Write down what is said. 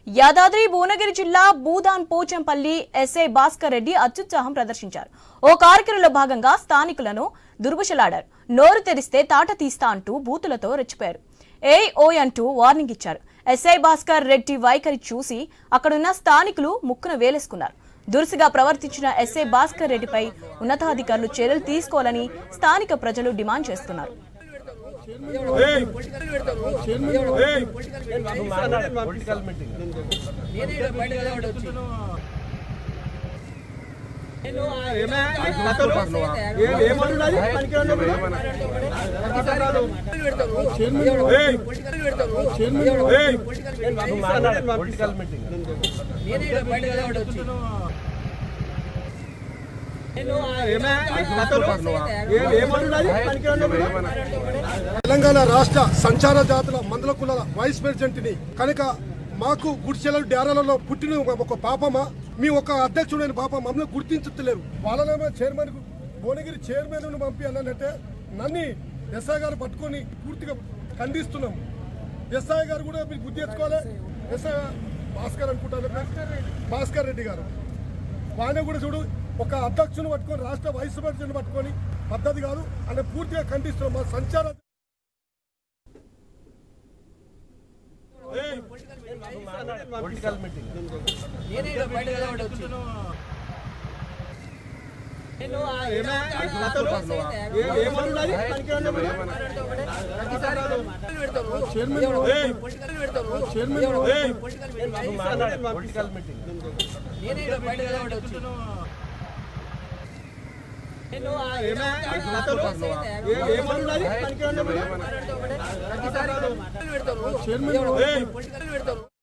యాదాద్రి భువనగిరి జిల్లా భూదాన్ పోచంపల్లి ఎస్ఐ భాస్కర్ రెడ్డి అత్యుత్సాహం ప్రదర్శించారు. ఓ కార్యక్రమంలో భాగంగా స్థానికులను దుర్భుషలాడారు. నోరు తెరిస్తే తాట తీస్తా అంటూ బూతులతో రెచ్చిపోయారు. ఓయ్ అంటూ వార్నింగ్ ఇచ్చారు. ఎస్ఐ భాస్కర్ రెడ్డి వైఖరి చూసి అక్కడున్న స్థానికులు ముక్కున వేలేసుకున్నారు. దురుసుగా ప్రవర్తించిన ఎస్ఐ భాస్కర్ రెడ్డిపై ఉన్నతాధికారులు చర్యలు తీసుకోవాలని స్థానిక ప్రజలు డిమాండ్ చేస్తున్నారు. తెలంగాణ రాష్ట్ర సంచార జాతుల మండల కులాల వైస్ ప్రెసిడెంట్ ని కనుక మాకు గుడిసెల డేరాలలో పుట్టిన ఒక పాపమా మీ ఒక అధ్యక్షుడైన పాప మమ్మల్ని గుర్తించలేరు. వాళ్ళనేమో చైర్మన్ భువనగిరి చైర్మన్ పంపి అన్నానంటే నన్ను ఎస్ఐ గారు పట్టుకొని పూర్తిగా ఖండిస్తున్నాం. ఎస్ఐ గారు కూడా మీరు గుర్తు తెచ్చుకోవాలి. ఎస్ఐ భాస్కర్ అనుకుంటారు, భాస్కర్ రెడ్డి గారు వాడిని కూడా చూడు ఒక అధ్యక్షుని పట్టుకొని రాష్ట్ర వైస్ ప్రెసిడెంట్ పట్టుకొని పద్ధతి కాదు అని పూర్తిగా ఖండిస్తున్నాం. మా సంచార పొలిటికల్ మీటింగ్ చైర్మన్